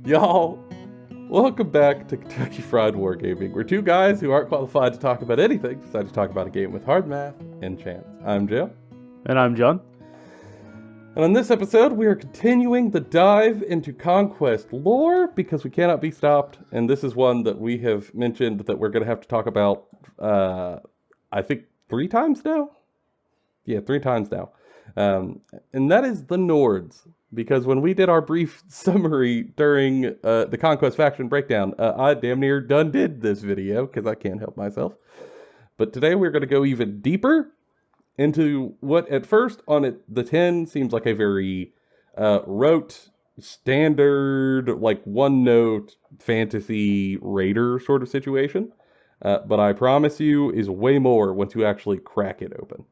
Y'all, welcome back to Kentucky Fried Wargaming, where two guys who aren't qualified to talk about anything decide to talk about a game with hard math and chance. I'm Joe. And I'm John. And on this episode, we are continuing the dive into Conquest lore because we cannot be stopped. And this is one that we have mentioned that we're going to have to talk about, I think, 3 times now? Yeah, 3 times now. And that is the Nords. Because when we did our brief summary during the Conquest faction breakdown, I damn near done did this video because I can't help myself. But today we're going to go even deeper into what at first on the 10 seems like a very rote, standard, like one-note fantasy raider sort of situation. But I promise you is way more once you actually crack it open.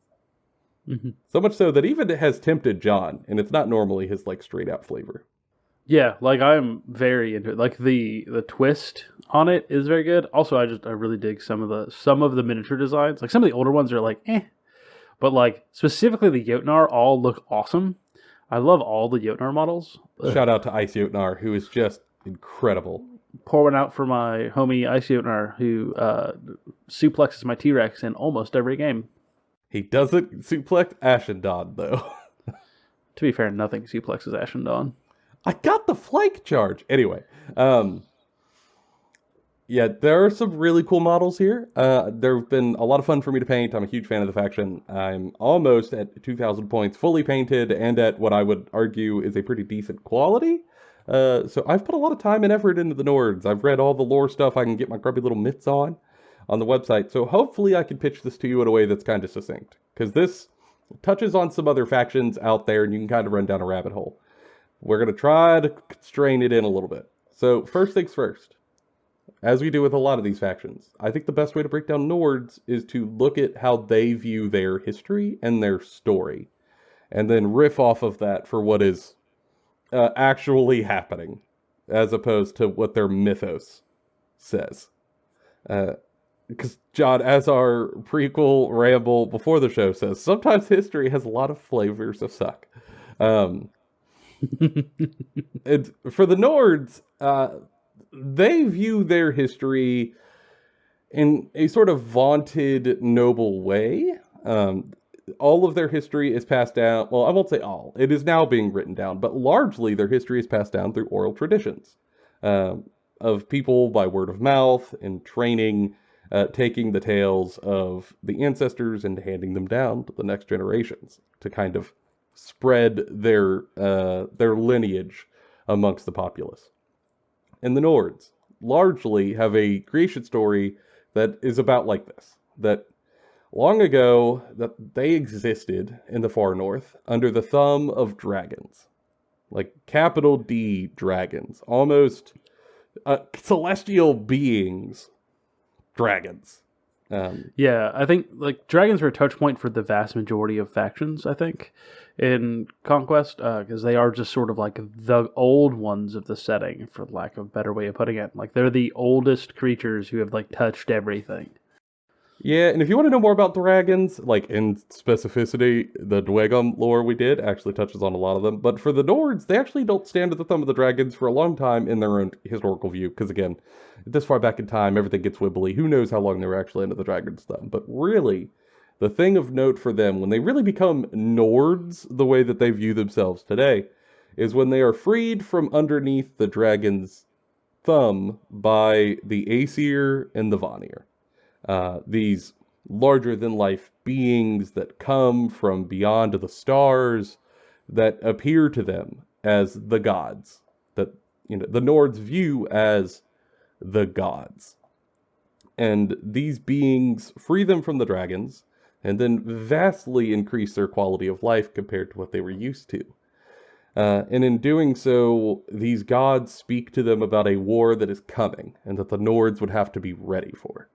Mm-hmm. So much so that even it has tempted John, and it's not normally his like straight out flavor. Yeah, like I'm very into it. Like the twist on it is very good. Also, I really dig some of the miniature designs. Like some of the older ones are like but like specifically the Jotnar all look awesome. I love all the Jotnar models. Shout out to Ice Jotnar, who is just incredible. Pour one out for my homie Ice Jotnar, who suplexes my T-Rex in almost every game. He doesn't suplex Ashendon, though. To be fair, nothing suplexes Ashendon. I got the flank charge! Anyway, yeah, there are some really cool models here. There have been a lot of fun for me to paint. I'm a huge fan of the faction. I'm almost at 2,000 points fully painted and at what I would argue is a pretty decent quality. So I've put a lot of time and effort into the Nords. I've read all the lore stuff I can get my grubby little mitts on the website. So hopefully I can pitch this to you in a way that's kind of succinct. Because this touches on some other factions out there and you can kind of run down a rabbit hole. We're going to try to constrain it in a little bit. So first things first. As we do with a lot of these factions, I think the best way to break down Nords is to look at how they view their history and their story. And then riff off of that for what is actually happening. As opposed to what their mythos says. Because, John, as our prequel ramble before the show says, sometimes history has a lot of flavors of suck. And for the Nords, they view their history in a sort of vaunted, noble way. All of their history is passed down. Well, I won't say all. It is now being written down, but largely their history is passed down through oral traditions of people by word of mouth and training. Taking the tales of the ancestors and handing them down to the next generations to kind of spread their lineage amongst the populace. And the Nords largely have a creation story that is about like this. That long ago, that they existed in the far north under the thumb of dragons. Like capital D dragons. Almost celestial beings. Dragons. Yeah, I think like dragons are a touch point for the vast majority of factions, I think, in Conquest, because they are just sort of like the old ones of the setting, for lack of a better way of putting it. Like they're the oldest creatures who have like touched everything. Yeah, and if you want to know more about dragons, like in specificity, the Dwegum lore we did actually touches on a lot of them. But for the Nords, they actually don't stand at the thumb of the dragons for a long time in their own historical view. Because again, this far back in time, everything gets wibbly. Who knows how long they were actually under the dragon's thumb. But really, the thing of note for them, when they really become Nords the way that they view themselves today, is when they are freed from underneath the dragon's thumb by the Aesir and the Vanir. These larger-than-life beings that come from beyond the stars that appear to them as the gods, that the Nords view as the gods. And these beings free them from the dragons, and then vastly increase their quality of life compared to what they were used to. And in doing so, these gods speak to them about a war that is coming, and that the Nords would have to be ready for.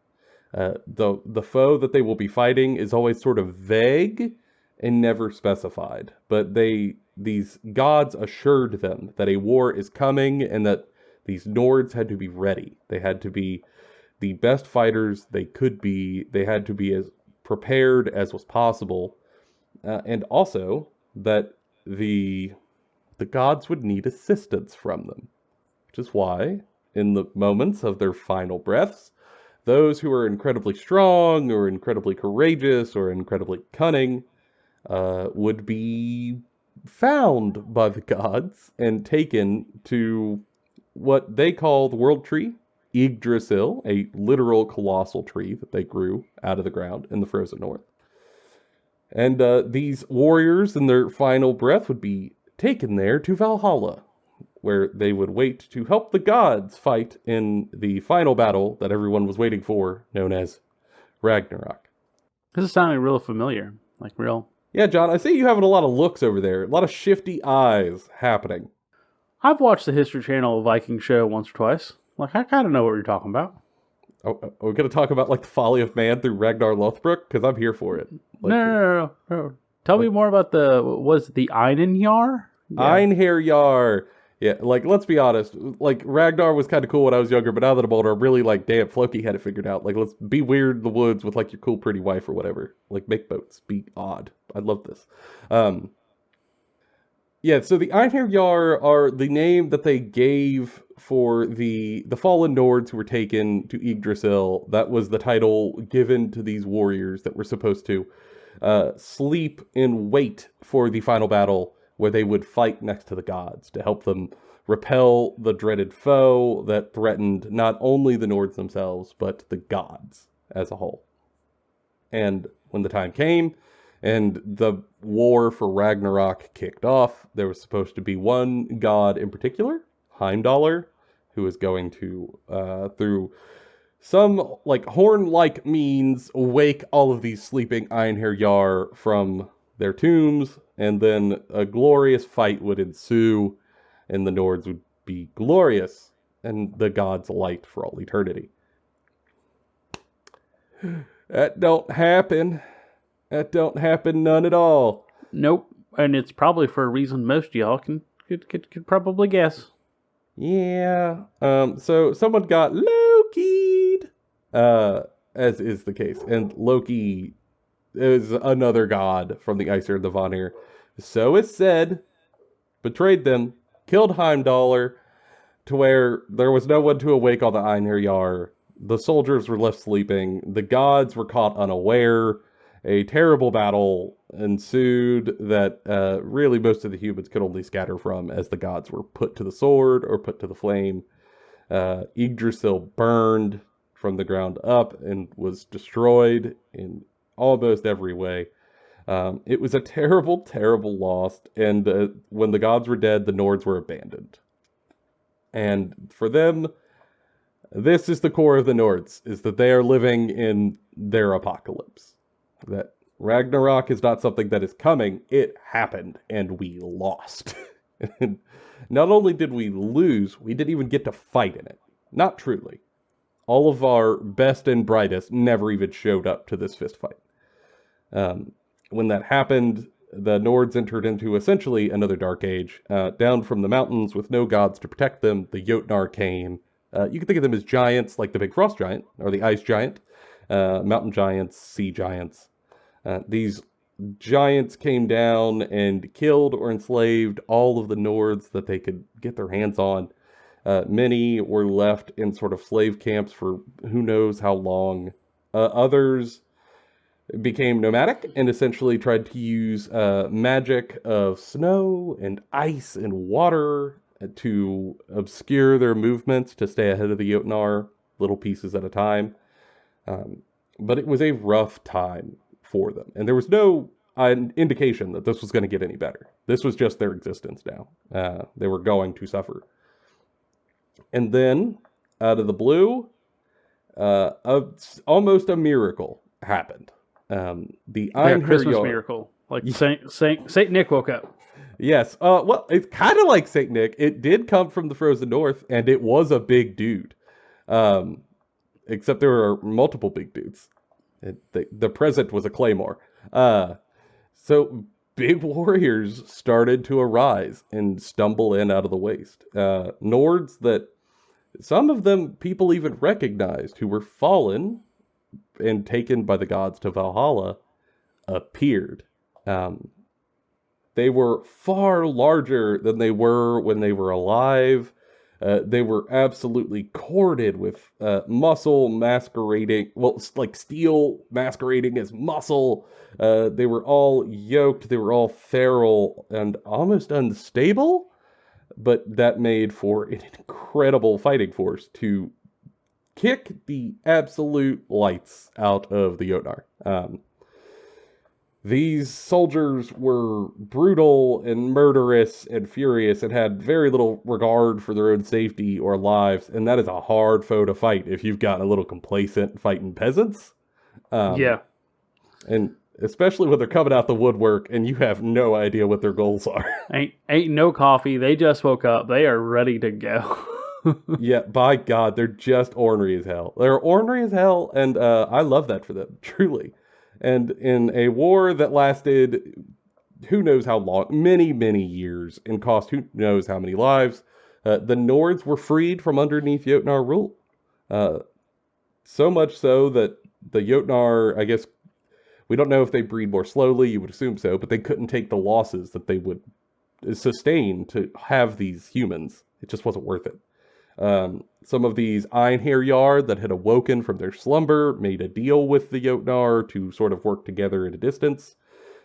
The foe that they will be fighting is always sort of vague and never specified. But these gods assured them that a war is coming and that these Nords had to be ready. They had to be the best fighters they could be. They had to be as prepared as was possible. And also that the gods would need assistance from them. which is why, in the moments of their final breaths, those who are incredibly strong or incredibly courageous or incredibly cunning would be found by the gods and taken to what they call the world tree, Yggdrasil, a literal colossal tree that they grew out of the ground in the frozen north. And these warriors, in their final breath, would be taken there to Valhalla, where they would wait to help the gods fight in the final battle that everyone was waiting for, known as Ragnarok. This is sounding real familiar, like real. Yeah, John, I see you having a lot of looks over there, a lot of shifty eyes happening. I've watched the History Channel Viking show once or twice. Like, I kind of know what you're talking about. Oh, are we going to talk about, like, the folly of man through Ragnar Lothbrok? Because I'm here for it. Like, No. Tell me more about the Einenjar? Yeah. Einherjar. Yeah, like, let's be honest. Like, Ragnar was kind of cool when I was younger, but now that I'm older, I'm really like, damn, Floki had it figured out. Like, let's be weird in the woods with, like, your cool, pretty wife or whatever. Like, make boats. Be odd. I love this. Yeah, so the Einherjar are the name that they gave for the fallen Nords who were taken to Yggdrasil. That was the title given to these warriors that were supposed to sleep and wait for the final battle where they would fight next to the gods to help them repel the dreaded foe that threatened not only the Nords themselves, but the gods as a whole. And when the time came, and the war for Ragnarok kicked off, there was supposed to be one god in particular, Heimdallr, who was going to, through some, like, horn-like means, wake all of these sleeping Einherjar from their tombs, and then a glorious fight would ensue, and the Nords would be glorious, and the gods light for all eternity. That don't happen. That don't happen none at all. Nope. And it's probably for a reason most of y'all could probably guess. Yeah. So someone got Loki'd, as is the case. And Loki is another god from the Aesir and the Vanir. So it's said, betrayed them, killed Heimdallr, to where there was no one to awake all the Einherjar. The soldiers were left sleeping. The gods were caught unaware. A terrible battle ensued that really most of the humans could only scatter from as the gods were put to the sword or put to the flame. Yggdrasil burned from the ground up and was destroyed in almost every way. It was a terrible, terrible loss, and when the gods were dead, the Nords were abandoned. And for them, this is the core of the Nords, is that they are living in their apocalypse. That Ragnarok is not something that is coming, it happened, and we lost. And not only did we lose, we didn't even get to fight in it. Not truly. All of our best and brightest never even showed up to this fist fight. When that happened, the Nords entered into essentially another dark age. Down from the mountains with no gods to protect them, the Jotnar came. You can think of them as giants, like the big frost giant, or the ice giant. Mountain giants, sea giants. These giants came down and killed or enslaved all of the Nords that they could get their hands on. Many were left in sort of slave camps for who knows how long. Others became nomadic and essentially tried to use magic of snow and ice and water to obscure their movements to stay ahead of the Jotnar, little pieces at a time. But it was a rough time for them. And there was no indication that this was going to get any better. This was just their existence now. They were going to suffer. And then, out of the blue, almost a miracle happened. The Christmas miracle. Like Saint Nick woke up. Yes. Well, it's kind of like Saint Nick. It did come from the frozen north, and it was a big dude. Except there were multiple big dudes. The present was a claymore. So big warriors started to arise and stumble in out of the waste. Nords that some of them people even recognized who were fallen and taken by the gods to Valhalla appeared. They were far larger than they were when they were alive. They were absolutely corded with muscle masquerading, well, like steel masquerading as muscle. They were all yoked, they were all feral and almost unstable, but that made for an incredible fighting force to kick the absolute lights out of the Jotnar. These soldiers were brutal and murderous and furious and had very little regard for their own safety or lives, and that is a hard foe to fight if you've gotten a little complacent fighting peasants. Yeah. And especially when they're coming out the woodwork and you have no idea what their goals are. Ain't no coffee. They just woke up. They are ready to go. Yeah, by God, they're just ornery as hell. They're ornery as hell, and I love that for them, truly. And in a war that lasted who knows how long, many, many years, and cost who knows how many lives, the Nords were freed from underneath Jotnar rule. So much so that the Jotnar, I guess, we don't know if they breed more slowly, you would assume so, but they couldn't take the losses that they would sustain to have these humans. It just wasn't worth it. Some of these Einherjar that had awoken from their slumber made a deal with the Jotnar to sort of work together at a distance,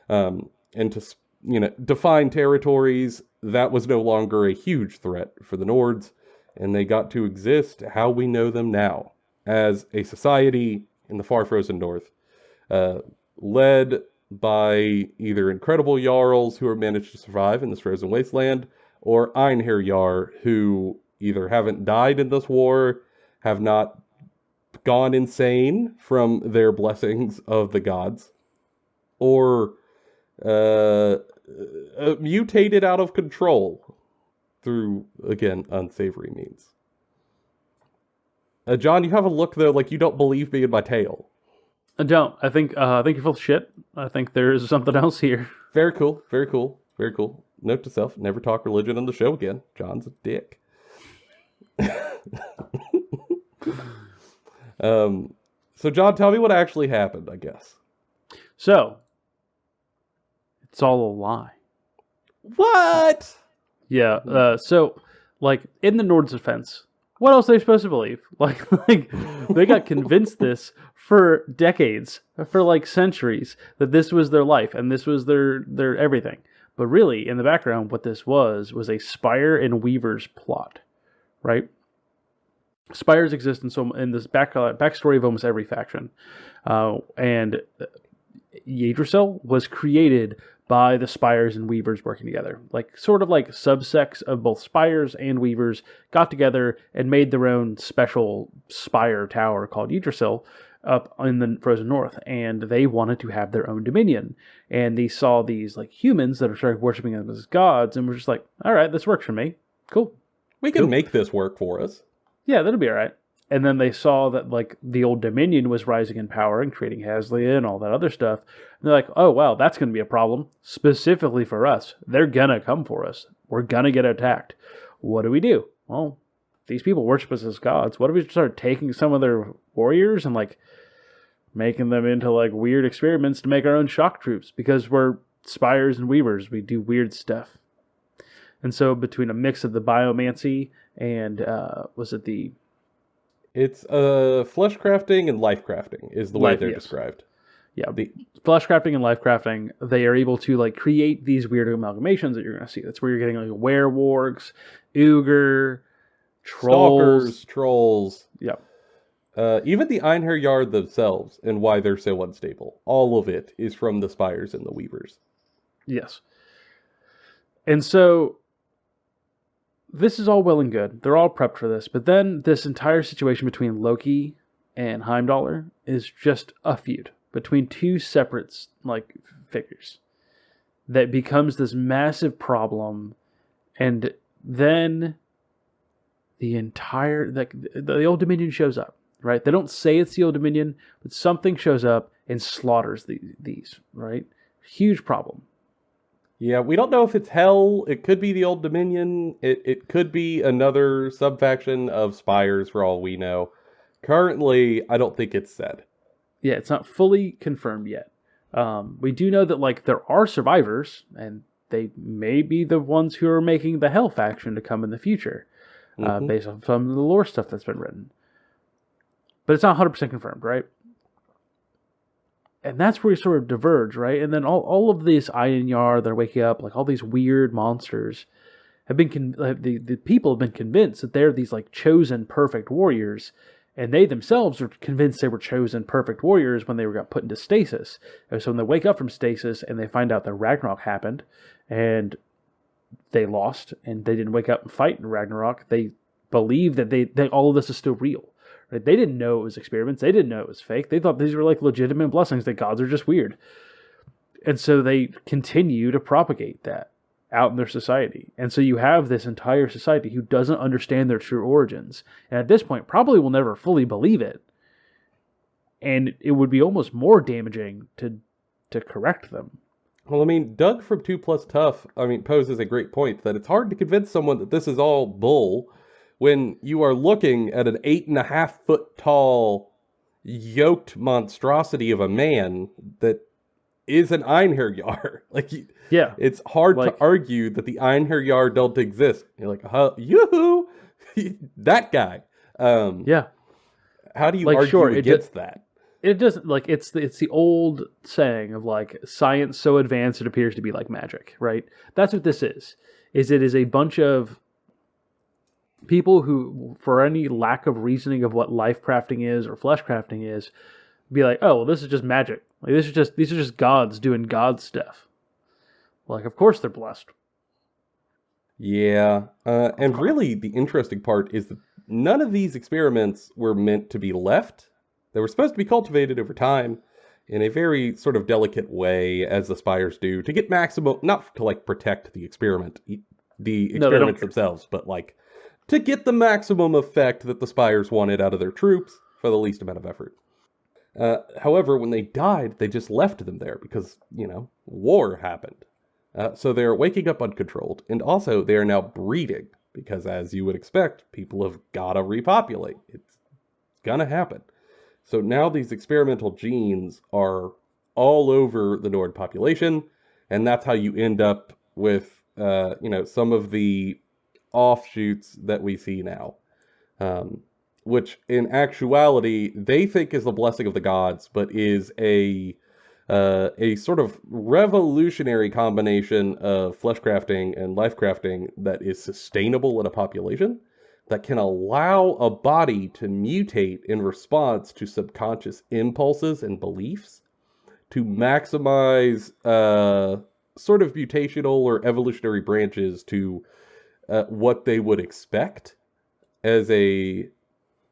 and to, define territories. That was no longer a huge threat for the Nords, and they got to exist how we know them now, as a society in the far frozen north, led by either incredible Jarls who have managed to survive in this frozen wasteland, or Einherjar who either haven't died in this war, have not gone insane from their blessings of the gods, or mutated out of control through, again, unsavory means. John, you have a look, though, like you don't believe me in my tale. I don't. I think you're full of shit. I think there is something else here. Very cool. Very cool. Very cool. Note to self, never talk religion on the show again. John's a dick. So John, tell me what actually happened, I guess. So, it's all a lie. What? Yeah, so, like, in the Nord's defense, what else are they supposed to believe? Like they got convinced this for decades, for like centuries, that this was their life and this was their everything. But really, in the background, what this was a Spire and Weaver's plot, right? Spires exist in this backstory of almost every faction, and Yggdrasil was created by the Spires and Weavers working together. Like, sort of like subsects of both Spires and Weavers got together and made their own special Spire tower called Yggdrasil up in the frozen north, and they wanted to have their own dominion. And they saw these like humans that are started worshiping them as gods, and were just like, all right, this works for me. Cool. We can make this work for us. Yeah, that'll be all right. And then they saw that like the old Dominion was rising in power and creating Haslia and all that other stuff. And they're like, oh, wow, that's going to be a problem specifically for us. They're going to come for us. We're going to get attacked. What do we do? Well, these people worship us as gods. What if we start taking some of their warriors and like making them into like weird experiments to make our own shock troops? Because we're Spires and Weavers. We do weird stuff. And so between a mix of the biomancy and It's flesh crafting and life crafting is the way they're described. Yeah, the flesh crafting and life crafting, they are able to like create these weird amalgamations that you're going to see. That's where you're getting like werewolves, ogre, trolls. Stalkers, trolls. Yeah. Even the Einherjar themselves and why they're so unstable. All of it is from the Spires and the Weavers. Yes. And so this is all well and good. They're all prepped for this. But then this entire situation between Loki and Heimdallr is just a feud between two separate like figures that becomes this massive problem. And then the entire the Old Dominion shows up, right? They don't say it's the Old Dominion, but something shows up and slaughters these, right? Huge problem. Yeah, we don't know if it's Hell. It could be the Old Dominion. It could be another subfaction of Spires for all we know. Currently, I don't think it's said. Yeah, it's not fully confirmed yet. We do know that like there are survivors, and they may be the ones who are making the Hell faction to come in the future. based on some of the lore stuff that's been written. But it's not 100% confirmed, right? And that's where we sort of diverge, right? And then all of these Ayanyar that are waking up, like all these weird monsters, have been the people have been convinced that they're these like chosen perfect warriors, and they themselves are convinced they were chosen perfect warriors when they got put into stasis. And so when they wake up from stasis and they find out that Ragnarok happened, and they lost, and they didn't wake up and fight in Ragnarok, they believe that they all of this is still real. Right? They didn't know it was experiments. They didn't know it was fake. They thought these were like legitimate blessings, that gods are just weird. And so they continue to propagate that out in their society. And so you have this entire society who doesn't understand their true origins. And at this point, probably will never fully believe it. And it would be almost more damaging to correct them. Well, I mean, Doug from 2 Plus Tough, poses a great point that it's hard to convince someone that this is all bull when you are looking at an 8.5 foot tall, yoked monstrosity of a man that is an Einherjar. It's hard to argue that the Einherjar don't exist. You're like, yoo-hoo, that guy. How do you argue against that? It doesn't, it's the old saying of science so advanced it appears to be like magic, right? That's what this is. It is a bunch of people who, for any lack of reasoning of what life crafting is or flesh crafting is, be like, oh, well, this is just magic. These are just gods doing god stuff. Of course they're blessed. Yeah, and really the interesting part is that none of these experiments were meant to be left. They were supposed to be cultivated over time in a very sort of delicate way, as the spires do, to get maximum, not to protect the experiments themselves, but to get the maximum effect that the spires wanted out of their troops for the least amount of effort. However, when they died, they just left them there because, war happened. So they're waking up uncontrolled, and also they are now breeding, because as you would expect, people have gotta repopulate. It's gonna happen. So now these experimental genes are all over the Nord population, and that's how you end up with, some of the offshoots that we see now. Which in actuality, they think is the blessing of the gods, but is a sort of revolutionary combination of flesh crafting and life crafting that is sustainable in a population, that can allow a body to mutate in response to subconscious impulses and beliefs, to maximize sort of mutational or evolutionary branches to what they would expect as an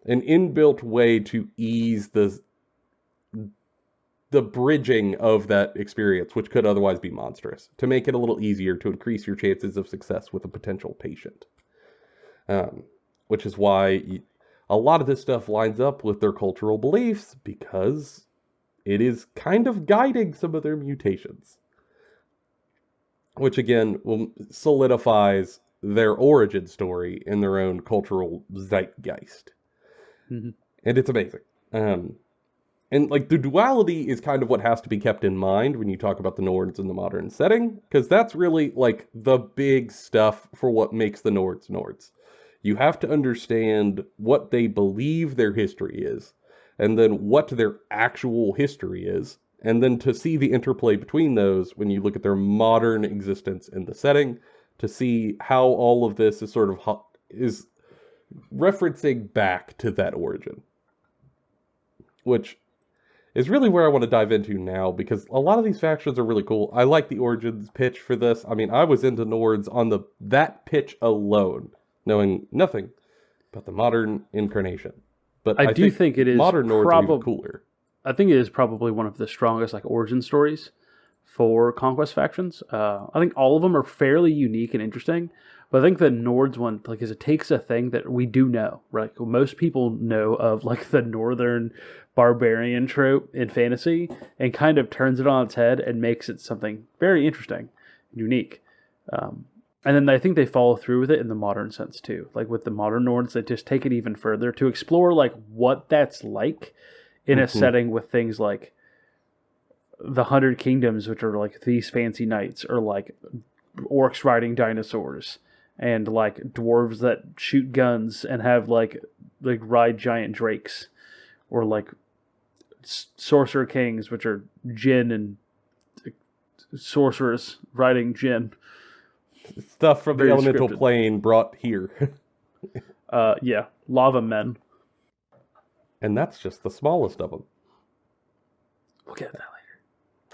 inbuilt way to ease the bridging of that experience, which could otherwise be monstrous, to make it a little easier to increase your chances of success with a potential patient. Which is why a lot of this stuff lines up with their cultural beliefs, because it is kind of guiding some of their mutations. Which again solidifies their origin story in their own cultural zeitgeist. Mm-hmm. And it's amazing. And the duality is kind of what has to be kept in mind when you talk about the Nords in the modern setting, because that's really the big stuff for what makes the Nords Nords. You have to understand what they believe their history is, and then what their actual history is, and then to see the interplay between those when you look at their modern existence in the setting, to see how all of this is sort of is referencing back to that origin. Which is really where I want to dive into now, because a lot of these factions are really cool. I like the origins pitch for this. I was into Nords on that pitch alone, knowing nothing about the modern incarnation. But I do think it is modern Nords are even cooler. I think it is probably one of the strongest origin stories for Conquest factions. I think all of them are fairly unique and interesting, but I think the Nords one is it takes a thing that we do know, right? Most people know of the northern barbarian trope in fantasy, and kind of turns it on its head and makes it something very interesting, unique. And then I think they follow through with it in the modern sense too. With the modern Nords, they just take it even further to explore what that's like in a setting with things like the 100 Kingdoms, which are these fancy knights, or orcs riding dinosaurs, and like dwarves that shoot guns and have like ride giant drakes, or like sorcerer kings, which are djinn and sorcerers riding djinn. Stuff from Very the elemental scripted. plane brought here. Yeah, lava men. And that's just the smallest of them. We'll get to that later.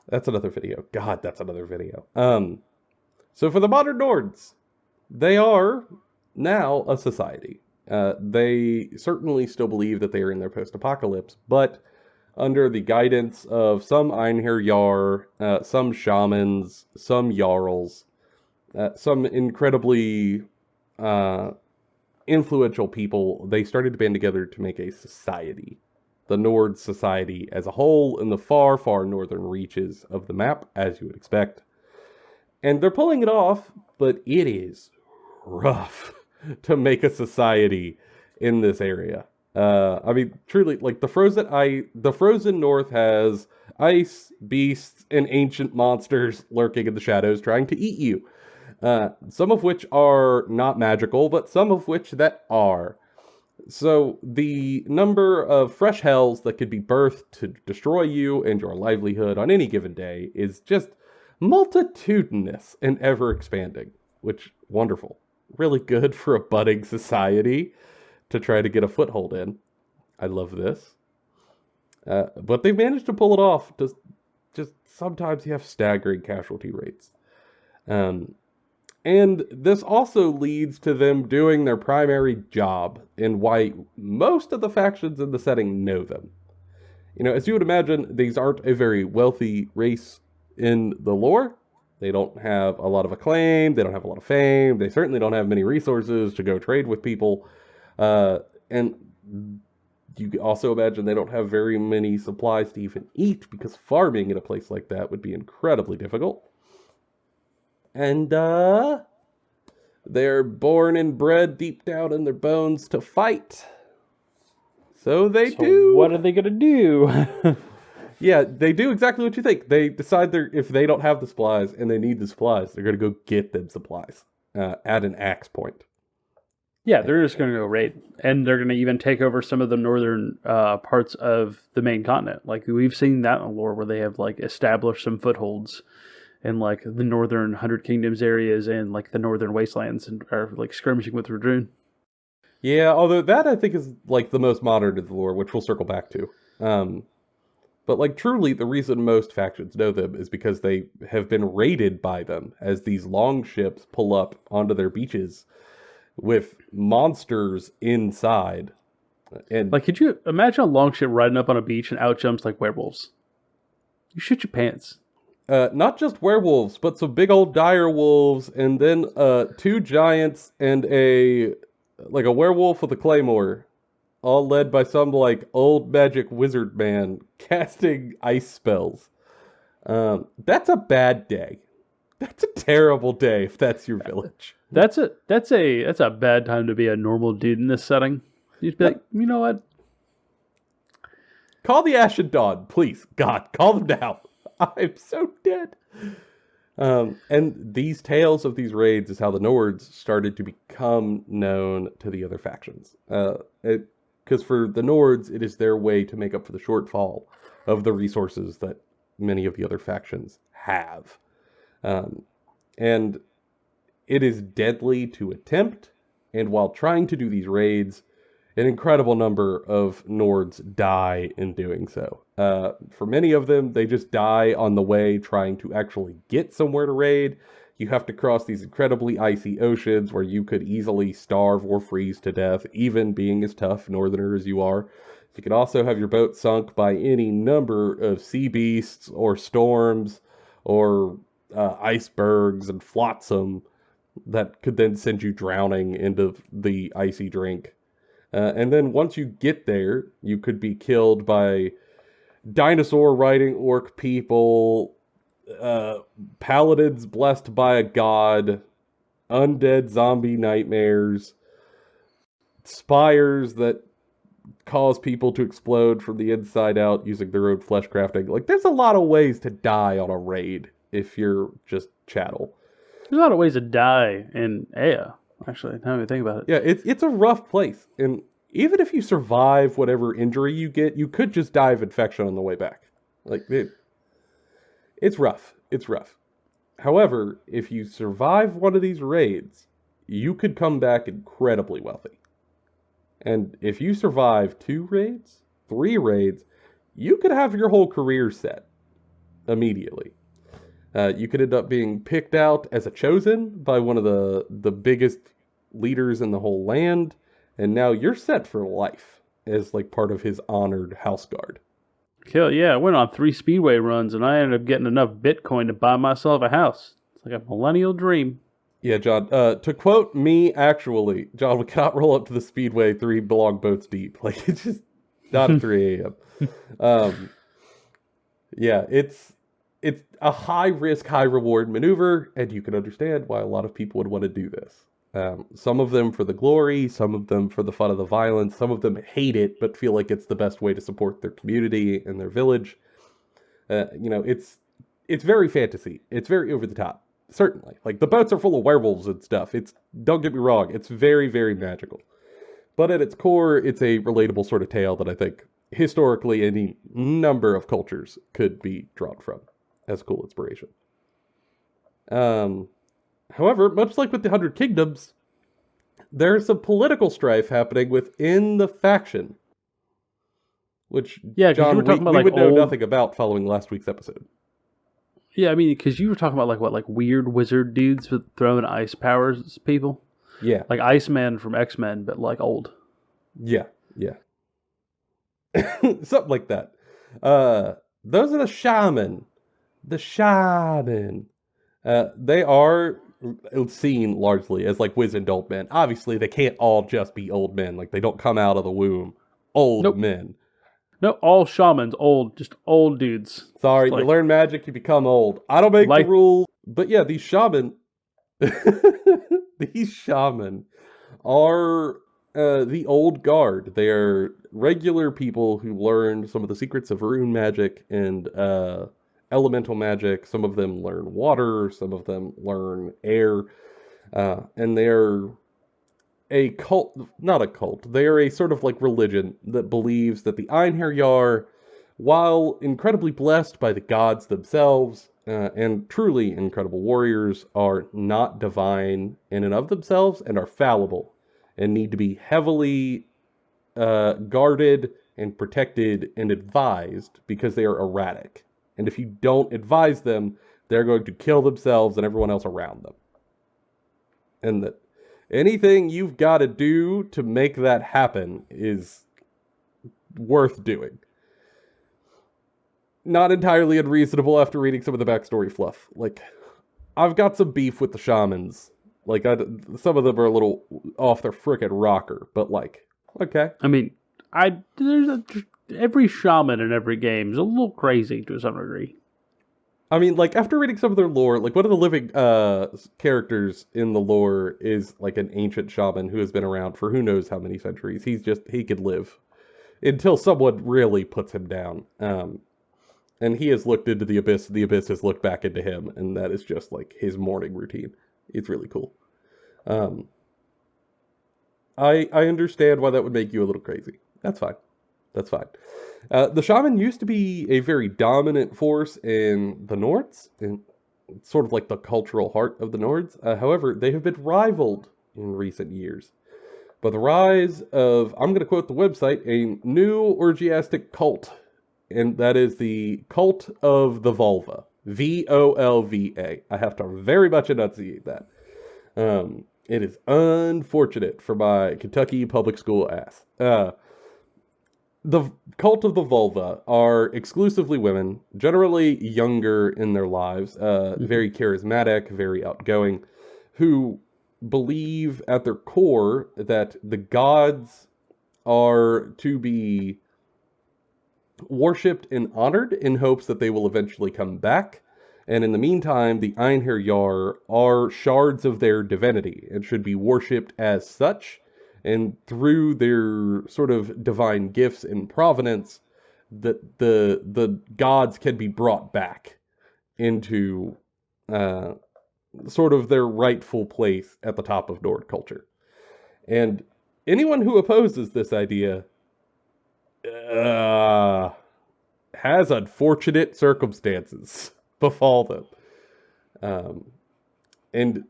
That's another video. God, that's another video. So for the modern Nords, they are now a society. They certainly still believe that they are in their post-apocalypse, but under the guidance of some Einherjar, Jarl, some shamans, some Jarls, some incredibly influential people, they started to band together to make a society. The Nord society as a whole in the far, far northern reaches of the map, as you would expect. And they're pulling it off, but it is rough to make a society in this area. I mean, truly, like the frozen north has ice, beasts, and ancient monsters lurking in the shadows trying to eat you. Some of which are not magical, but some of which that are. So the number of fresh hells that could be birthed to destroy you and your livelihood on any given day is just multitudinous and ever expanding, which wonderful. Really good for a budding society to try to get a foothold in. I love this. But they've managed to pull it off. Just sometimes you have staggering casualty rates. And this also leads to them doing their primary job and why most of the factions in the setting know them. You know, as you would imagine, these aren't a very wealthy race in the lore. They don't have a lot of acclaim. They don't have a lot of fame. They certainly don't have many resources to go trade with people. And you also imagine they don't have very many supplies to even eat because farming in a place like that would be incredibly difficult. And, they're born and bred deep down in their bones to fight. So they do. What are they going to do? Yeah, they do exactly what you think. They decide if they don't have the supplies and they need the supplies, they're going to go get them supplies at an axe point. Yeah, they're just going to go raid. And they're going to even take over some of the northern parts of the main continent. Like, we've seen that in the lore where they have, like, established some footholds in, like, the northern Hundred Kingdoms areas and, like, the northern wastelands and are, like, skirmishing with Radrun. Yeah, although that I think is, like, the most modern of the lore, which we'll circle back to. But, like, truly, the reason most factions know them is because they have been raided by them as these long ships pull up onto their beaches with monsters inside. And like, could you imagine a long ship riding up on a beach and out jumps like werewolves? You shit your pants. Not just werewolves, but some big old dire wolves, and then 2 giants and a werewolf with a claymore, all led by some like old magic wizard man casting ice spells. That's a bad day. That's a terrible day if that's your village. That's a bad time to be a normal dude in this setting. You'd be like, you know what? Call the Ashen Dawn, please. God, call them down. I'm so dead. And these tales of these raids is how the Nords started to become known to the other factions. Because for the Nords, it is their way to make up for the shortfall of the resources that many of the other factions have. And it is deadly to attempt, and while trying to do these raids, an incredible number of Nords die in doing so. For many of them, they just die on the way trying to actually get somewhere to raid. You have to cross these incredibly icy oceans where you could easily starve or freeze to death, even being as tough northerner as you are. You could also have your boat sunk by any number of sea beasts or storms or icebergs and flotsam that could then send you drowning into the icy drink. And then once you get there, you could be killed by dinosaur-riding orc people, paladins blessed by a god, undead zombie nightmares, spires that cause people to explode from the inside out using their own flesh crafting. Like, there's a lot of ways to die on a raid if you're just chattel. There's a lot of ways to die in Ea. Actually, now that I think about it. Yeah, it's a rough place, and even if you survive whatever injury you get, you could just die of infection on the way back. Like it's rough. It's rough. However, if you survive one of these raids, you could come back incredibly wealthy. And if you survive 2 raids, 3 raids, you could have your whole career set immediately. You could end up being picked out as a chosen by one of the biggest leaders in the whole land, and now you're set for life as like part of his honored house guard. Hell yeah, I went on 3 speedway runs and I ended up getting enough Bitcoin to buy myself a house. It's like a millennial dream. Yeah, John, to quote me, actually, John, we cannot roll up to the Speedway 3 belong boats deep. Like, it's just not at 3 a.m. Yeah, it's a high-risk, high-reward maneuver, and you can understand why a lot of people would want to do this. Some of them for the glory, some of them for the fun of the violence, some of them hate it, but feel like it's the best way to support their community and their village. It's very fantasy. It's very over the top. Certainly. Like, the boats are full of werewolves and stuff. Don't get me wrong, it's very, very magical. But at its core, it's a relatable sort of tale that I think historically any number of cultures could be drawn from as cool inspiration. However, much like with the 100 Kingdoms, there's some political strife happening within the faction. Which, Yeah, John, you were talking about, we like, would know old... nothing about following last week's episode. Yeah, I mean, because you were talking about, like weird wizard dudes with throwing ice powers at people. Yeah. Like Iceman from X-Men, but, like, old. Yeah. Something like that. Those are the shaman. The shaman. They are seen largely as like wizened old men. Obviously, they can't all just be old men. Like, they don't come out of the womb old men. No, all shamans, old, just old dudes. Sorry, Like, you learn magic, you become old. I don't make the rules. But yeah, these shaman... these shaman are the old guard. They are regular people who learned some of the secrets of rune magic and elemental magic. Some of them learn water, some of them learn air, and they're a cult, not a cult, they are a sort of like religion that believes that the Einherjar, while incredibly blessed by the gods themselves, and truly incredible warriors, are not divine in and of themselves and are fallible and need to be heavily guarded and protected and advised because they are erratic. And if you don't advise them, they're going to kill themselves and everyone else around them. And that anything you've got to do to make that happen is worth doing. Not entirely unreasonable after reading some of the backstory fluff. Like, I've got some beef with the shamans. Like, some of them are a little off their frickin' rocker, but like, okay. I mean, every shaman in every game is a little crazy to some degree. I mean, like, after reading some of their lore, like, one of the living characters in the lore is, like, an ancient shaman who has been around for who knows how many centuries. He could live until someone really puts him down. And he has looked into the abyss has looked back into him, and that is just, like, his morning routine. It's really cool. I understand why that would make you a little crazy. That's fine. The shaman used to be a very dominant force in the Nords, and sort of like the cultural heart of the Nords. However, they have been rivaled in recent years by the rise of, I'm going to quote the website, a new orgiastic cult, and that is the Cult of the Volva. Volva. I have to very much enunciate that. It is unfortunate for my Kentucky public school ass. The Cult of the Vulva are exclusively women, generally younger in their lives, very charismatic, very outgoing, who believe at their core that the gods are to be worshipped and honored in hopes that they will eventually come back. And in the meantime, the Einherjar are shards of their divinity and should be worshipped as such. And through their sort of divine gifts and providence, the gods can be brought back into sort of their rightful place at the top of Nord culture. And anyone who opposes this idea has unfortunate circumstances befall them. And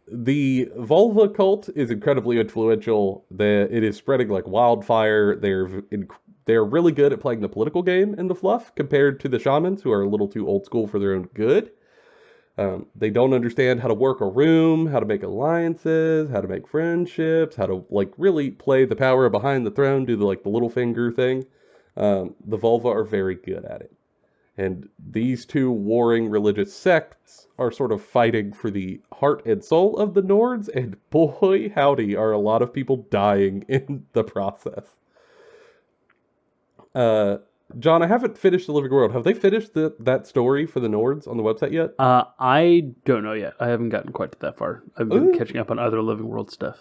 the vulva cult is incredibly influential. It is spreading like wildfire. They're really good at playing the political game in the fluff compared to the shamans, who are a little too old school for their own good. They don't understand how to work a room, how to make alliances, how to make friendships, how to like really play the power behind the throne, do the little finger thing. The vulva are very good at it. And these two warring religious sects are sort of fighting for the heart and soul of the Nords, and boy howdy are a lot of people dying in the process. John, I haven't finished The Living World. Have they finished that story for the Nords on the website yet? I don't know yet. I haven't gotten quite that far. I've been catching up on other Living World stuff.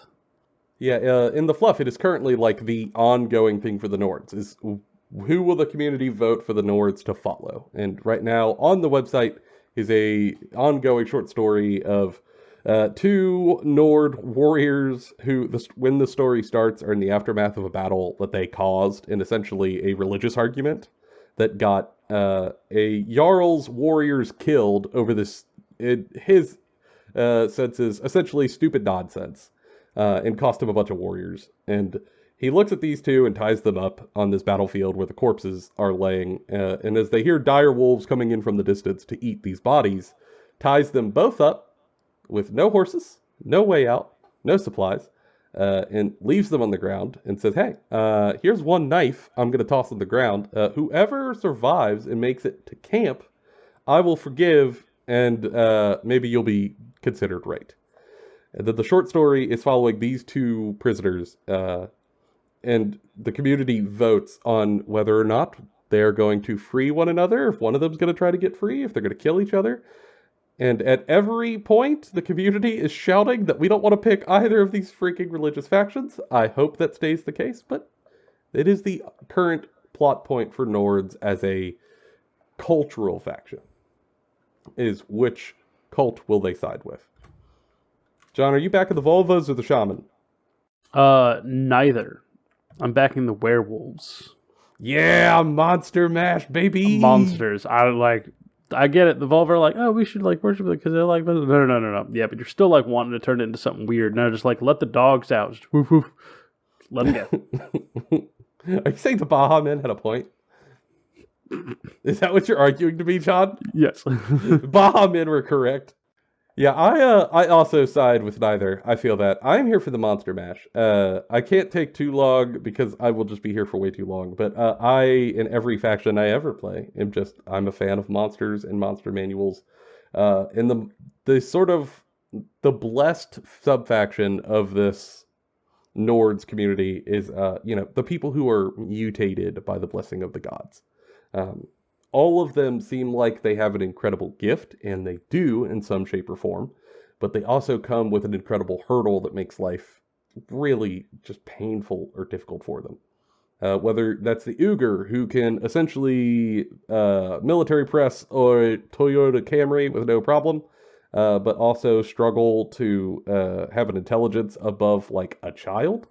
Yeah, in the fluff, it is currently like the ongoing thing for the Nords is who will the community vote for the Nords to follow? And right now on the website is a ongoing short story of two Nord warriors who, when the story starts, are in the aftermath of a battle that they caused in essentially a religious argument that got a Jarl's warriors killed over this, his senses, essentially stupid nonsense, and cost him a bunch of warriors. And he looks at these two and ties them up on this battlefield where the corpses are laying. And as they hear dire wolves coming in from the distance to eat these bodies, ties them both up with no horses, no way out, no supplies, and leaves them on the ground and says, hey, here's one knife I'm going to toss on the ground. Whoever survives and makes it to camp, I will forgive, and maybe you'll be considered right. And then the short story is following these two prisoners, and the community votes on whether or not they're going to free one another, if one of them's going to try to get free, if they're going to kill each other. And at every point, the community is shouting that we don't want to pick either of these freaking religious factions. I hope that stays the case, but it is the current plot point for Nords as a cultural faction, is which cult will they side with. John, are you backing the Volvos or the Shaman? Neither. I'm backing the werewolves. Yeah, monster mash, baby. Monsters. I get it. The Volva are like, oh, we should worship them because they're like, no. Yeah, but you're still wanting to turn it into something weird. No, just let the dogs out. Just woof woof. Let them go. Are you saying the Baja Men had a point? Is that what you're arguing to me, John? Yes. Baja Men were correct. Yeah, I also side with neither. I feel that. I'm here for the Monster Mash. I can't take too long because I will just be here for way too long. But in every faction I ever play, I'm a fan of monsters and monster manuals. And the sort of the blessed sub-faction of this Nords community is, the people who are mutated by the blessing of the gods. All of them seem like they have an incredible gift, and they do in some shape or form, but they also come with an incredible hurdle that makes life really just painful or difficult for them. Whether that's the Uyghur, who can essentially military press or Toyota Camry with no problem, but also struggle to have an intelligence above a child.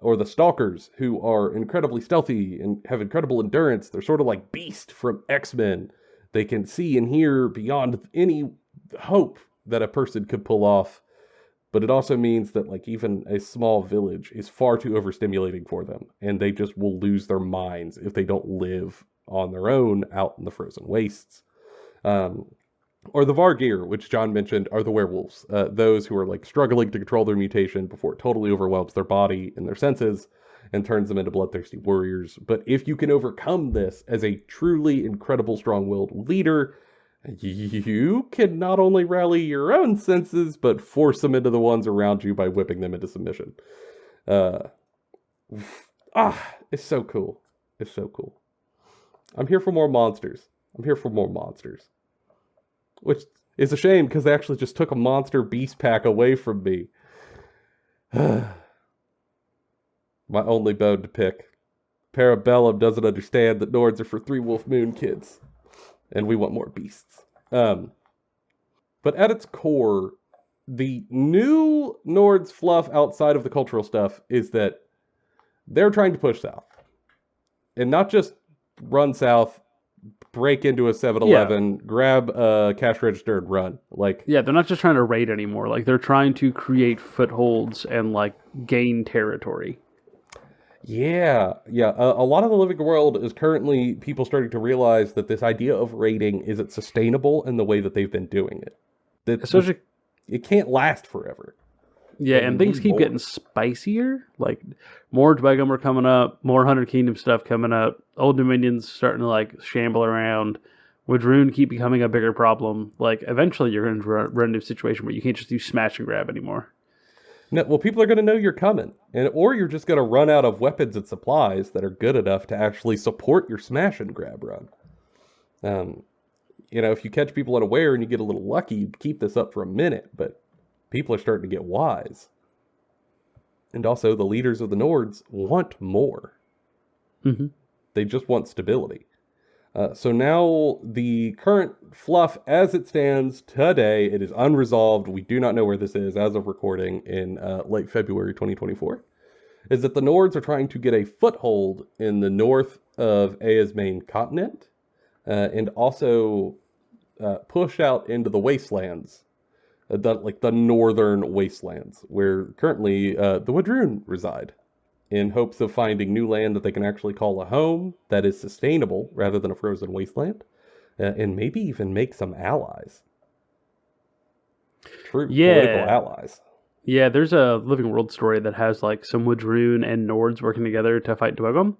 Or the Stalkers, who are incredibly stealthy and have incredible endurance. They're sort of like Beast from X-Men. They can see and hear beyond any hope that a person could pull off. But it also means that even a small village is far too overstimulating for them. And they just will lose their minds if they don't live on their own out in the frozen wastes. Or the Vargir, which John mentioned, are the werewolves. Those who are struggling to control their mutation before it totally overwhelms their body and their senses and turns them into bloodthirsty warriors. But if you can overcome this as a truly incredible strong-willed leader, you can not only rally your own senses, but force them into the ones around you by whipping them into submission. It's so cool. It's so cool. I'm here for more monsters. Which is a shame, because they actually just took a monster beast pack away from me. My only bone to pick. Parabellum doesn't understand that Nords are for 3 Wolf Moon kids. And we want more beasts. But at its core, the new Nords fluff outside of the cultural stuff is that they're trying to push south. And not just run south, break into a 7-Eleven, grab a cash register and run. Like, yeah, they're not just trying to raid anymore. Like, they're trying to create footholds and, like, gain territory. yeah. A lot of the living world is currently people starting to realize that this idea of raiding isn't sustainable in the way that they've been doing it. Especially, it can't last forever. yeah, and things keep getting spicier. Like, more Dwegum are coming up, more 100 Kingdom stuff coming up, Old Dominion's starting to, like, shamble around. Would keep becoming a bigger problem? Like, eventually you're going to run into a situation where you can't just do smash and grab anymore. No, well, people are going to know you're coming, or you're just going to run out of weapons and supplies that are good enough to actually support your smash and grab run. If you catch people unaware and you get a little lucky, you keep this up for a minute, but people are starting to get wise. And also, the leaders of the Nords want more. Mm-hmm. They just want stability. So now, the current fluff as it stands today, it is unresolved. We do not know where this is as of recording in late February 2024. Is that the Nords are trying to get a foothold in the north of Aya's main continent, and also push out into the wastelands, the northern wastelands, where currently the Wadroon reside, in hopes of finding new land that they can actually call a home that is sustainable rather than a frozen wasteland, and maybe even make some allies. True political allies. Yeah, there's a Living World story that has like some Wadroon and Nords working together to fight Dwegum,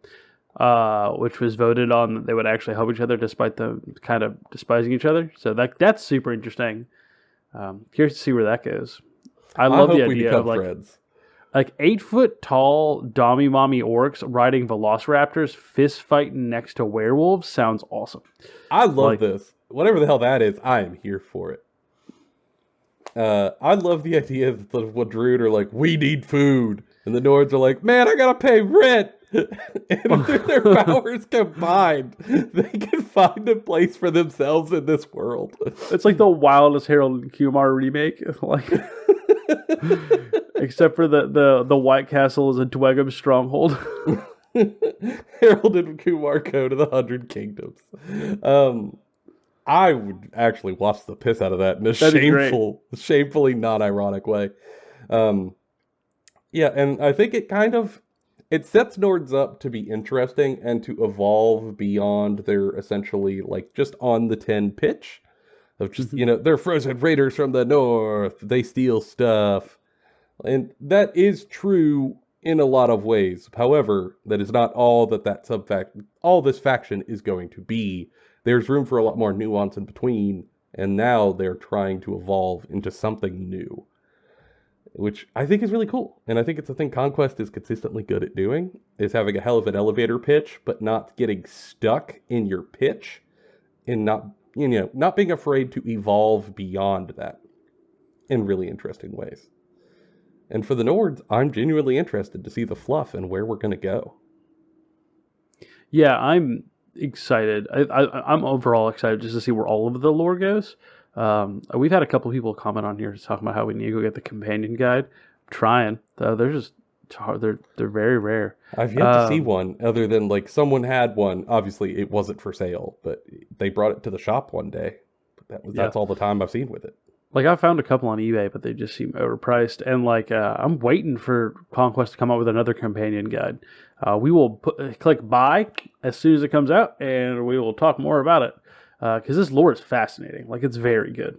which was voted on that they would actually help each other despite them kind of despising each other. So that's super interesting. Curious to see where that goes. I love the idea of friends. Like 8-foot tall Dommy Mommy orcs riding velociraptors fist fighting next to werewolves sounds awesome. I love this. Whatever the hell that is, I am here for it. I love the idea that the Wadroon are like, we need food. And the Nords are like, man, I gotta pay rent. And through their powers combined, they can find a place for themselves in this world. It's like the wildest Harold and Kumar remake. Like, except for the White Castle is a Dwegum stronghold. Harold and Kumar go to the 100 Kingdoms. I would actually watch the piss out of that in a shamefully non-ironic way. Yeah, and I think it sets Nords up to be interesting and to evolve beyond their essentially like just on the 10 pitch of just, they're frozen raiders from the north, they steal stuff. And that is true in a lot of ways. However, that is not all all this faction is going to be. There's room for a lot more nuance in between, and now they're trying to evolve into something new, which I think is really cool. And I think it's a thing Conquest is consistently good at doing, is having a hell of an elevator pitch, but not getting stuck in your pitch, and not being afraid to evolve beyond that in really interesting ways. And for the Nords, I'm genuinely interested to see the fluff and where we're going to go. Yeah, I'm excited. I'm overall excited just to see where all of the lore goes. We've had a couple people comment on here talking about how we need to go get the companion guide. I'm trying. They're just they're very rare. I've yet to see one other than like someone had one. Obviously, it wasn't for sale, but they brought it to the shop one day. That's all the time I've seen with it. Like, I found a couple on eBay, but they just seem overpriced. And, like, I'm waiting for Conquest to come out with another companion guide. We will click buy as soon as it comes out, and we will talk more about it. Because this lore is fascinating. Like, it's very good.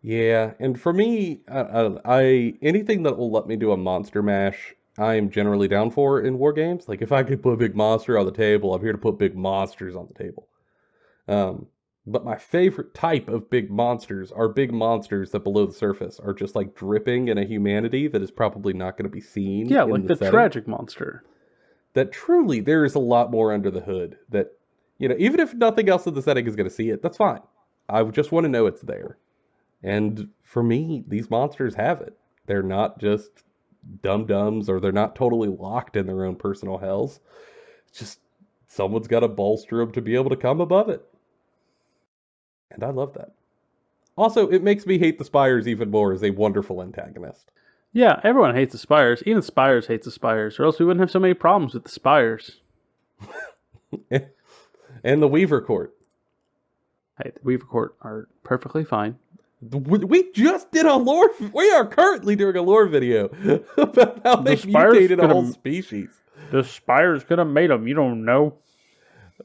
Yeah, and for me, anything that will let me do a monster mash, I'm generally down for in war games. Like, if I could put a big monster on the table, I'm here to put big monsters on the table. But my favorite type of big monsters are big monsters that below the surface are just like dripping in a humanity that is probably not going to be seen. Yeah, like the tragic monster. That truly there is a lot more under the hood that, even if nothing else in the setting is going to see it, that's fine. I just want to know it's there. And for me, these monsters have it. They're not just dum-dums, or they're not totally locked in their own personal hells. It's just someone's got to bolster them to be able to come above it. And I love that. Also, it makes me hate the Spires even more as a wonderful antagonist. Yeah, everyone hates the Spires. Even Spires hates the Spires, or else we wouldn't have so many problems with the Spires. And the Weaver Court. Hey, the Weaver Court are perfectly fine. We just did a lore. We are currently doing a lore video about how they mutated a whole species. The Spires could have made them. You don't know.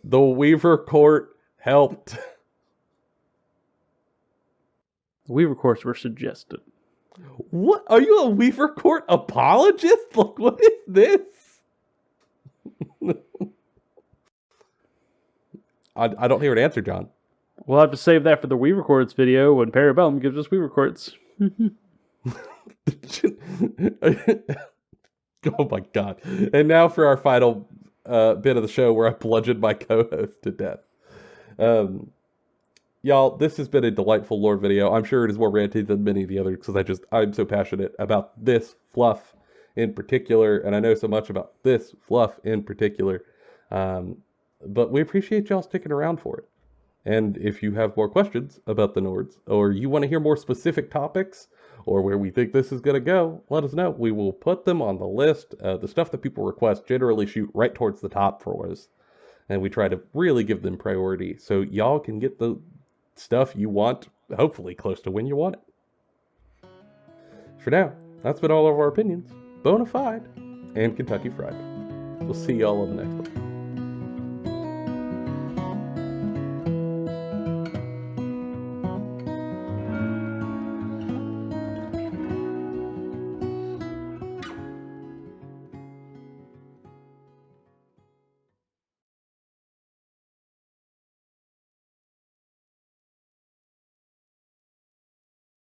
The Weaver Court helped. The Weaver Courts were suggested. What? Are you a Weaver Court apologist? Like, what is this? I don't hear an answer, John. We'll have to save that for the Weaver Courts video when Parabellum gives us Weaver Courts. Oh my god. And now for our final bit of the show where I bludgeoned my co-host to death. Y'all, this has been a delightful lore video. I'm sure it is more ranty than many of the others because I'm so passionate about this fluff in particular, and I know so much about this fluff in particular. But we appreciate y'all sticking around for it. And if you have more questions about the Nords, or you want to hear more specific topics, or where we think this is going to go, let us know. We will put them on the list. The stuff that people request generally shoot right towards the top for us. And we try to really give them priority so y'all can get the stuff you want, hopefully close to when you want it. For now, that's been all of our opinions, bona fide, and Kentucky Fried. We'll see y'all on the next one.